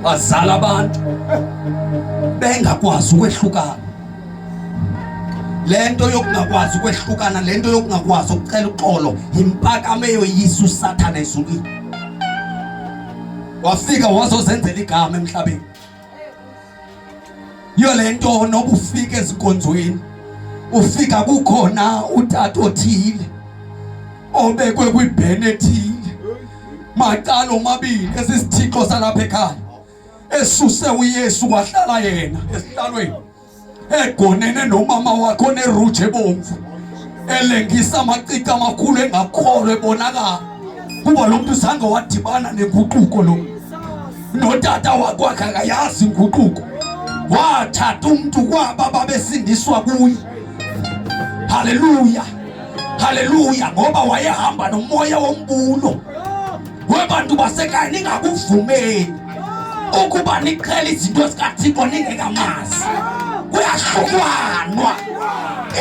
bazala abantu bengakwazi ukwehlukana. Lento yokungakwazi ukwehlukana, lento yokungakwazi ukucela uxolo, impakamo eyoyisa uSathane ezulwini. Wafika wazozenzela igama emhlabeni. Yo lento noba ufika ezinkonzweni, ufika kukhona utata othile obekwe kwibhene ethile, macala omabili esisithixo salapha ekhaya, esuse uYesu kwahlala yena esihlalweni, egonene nomama wakho neruje ebomvu, elengisa amacici amakhulu engakholwa ebonakala. Kuba lo muntu zange wadibana nenguquko lo, notata wakwakhe akayazi inguquko, wathatha umuntu kwaba babesindiswa kuye. Haleluya, haleluya, ngoba wayehamba nomoya wombulo webantu basekhaya. Ningakuvumeli ukuba niqhela izinto zikaThixo ningekamazi. Kuyahlukanwa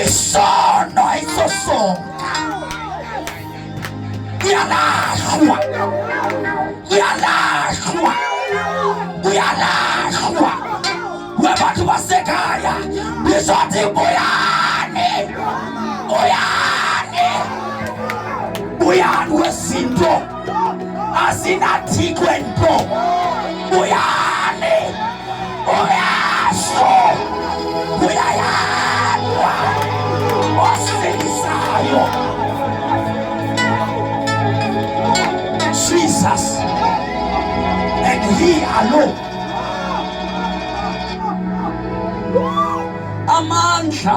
isono ayisosonka, kuyalahlwa, kuyalahlwa, kuyalahlwa. Webantu basekhaya nizothi buyani, buyani, buyani wezinto azinaThixo ento, buyani, uyaso, buyayalwa osindisayo. Jesus and he alone. Amandla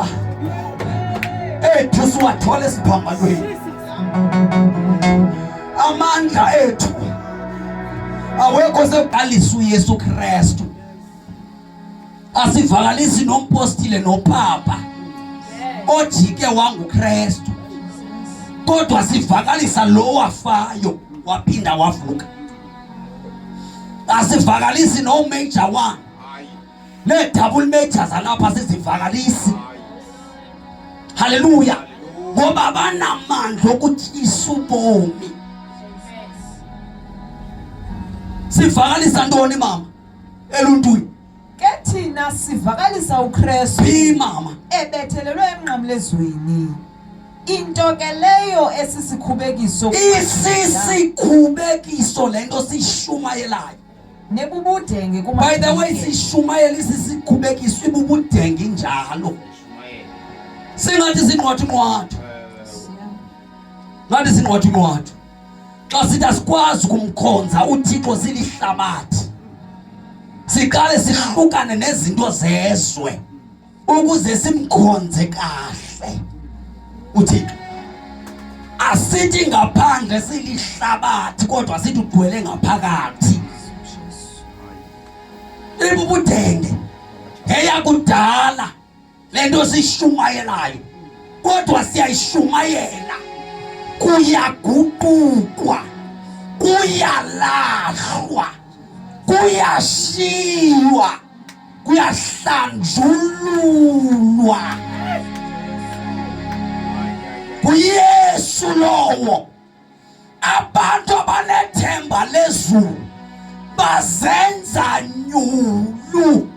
ethu siwathola esiphambanweni. Amandla ethu awekho seqalisa uYesu Kristu. Asivakalisi nompostile nopapa ojike wanguKristu, kodwa sivakalisa lo wafayo waphinda wavuka. Asivakalisi no major one ne double majors alapha sizivakalisi. Haleluya, ngoba banamandla okutyisa ubomi. Sivakalisa ntoni mama eluntwini? Ke thina sivakalisa uKristu mama ebethelelwe emnqamlezweni. Into ke leyo esisikhubekiso, isisikhubekiso lento sishumayelayo nebubudenge kuma. By the way, sishumayela isisikhubekiso ibubudenge njalo. Singathi sinqwathi-nqwathi, ngathi sinqwathi-nqwathi. Xa sithi asikwazi ukumkhonza uThixo silihlabathi, siqale sihlukane nezinto zezwe ukuze simkhonze kahle uThixo. Asithi ngaphandle silihlabathi kodwa sithi ugcwele ngaphakathi. Ibubudenge eyakudala lento sishumayelayo, kodwa siyayishumayela. Kuyaguqukwa, kuyalahlwa, kuyashiywa, kuyahlanjululwa. kuYesu lowo abantu abanethemba lezulu bazenza nyulu,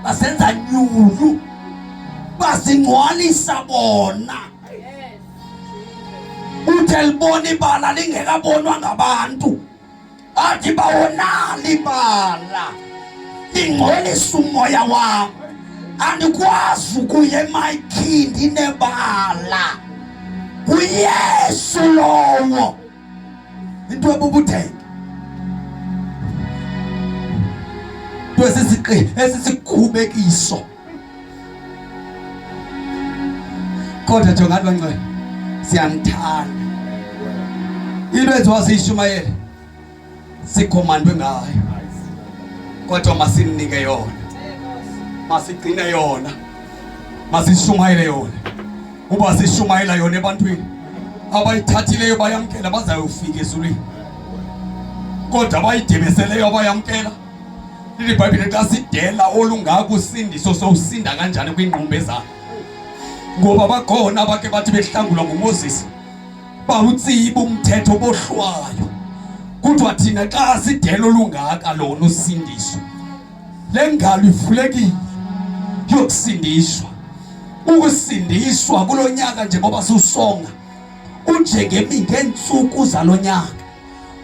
bazenza nyulu, bazingcwalisa bona. Uthe libona ibala lingekabonwa ngabantu, athi bawonala ibala lingcolisa umoya wami. Andikwazi ukuya emayikhindi nebala. kuYesu lowo into ebubudenge, into esisikhubekiso. Kodwa jongani bangcwele, siyamthanda. Into eyenziwa siyishumayele sikhomandwe ngayo, kodwa masinike yona, masigcine yona, masishumayele yona. Uba sishumayela yona ebantwini abayithathileyo bayamkela bazayofika ezulwini, kodwa abayidebeseleyo bayamkela. Leli Bhayibheli xa sidela olungaka usindiso sowusinda kanjani kwingqumbe zakhe, ngoba bakhona abake bathi behlangulwa nguMoses bawutsiba umthetho bohlwayo, Kuthiwa thina xa sidelo lungaka lona usindiso lengalo ivulekile yokusindiswa. Ukusindiswa kulonyaka njengoba siusonga ngeentsuku zalonyaka,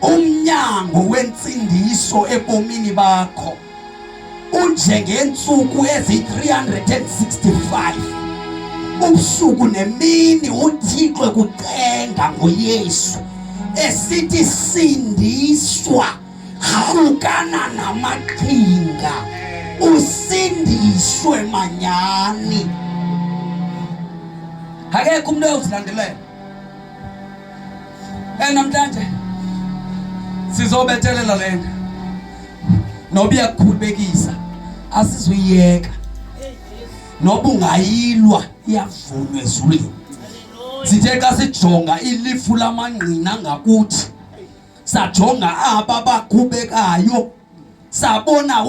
umnyango wensindiso ebomini bakho ngeentsuku ezi365 ubusuku nemini. uThixo kucenga ngoYesu esithi sindiswa, hlukana namaqhinga, usindiswe manyani. Akekho umuntu oyozilandelela. Namhlanje sizobethelela lento noba iyakukhulekisa asizuyiyeka, noba ungayilwa iyavunywa ezulwini. Sithe xa sijonga ilifu lamangqina ngakuthi, sajonga aba bakhubekayo, sabona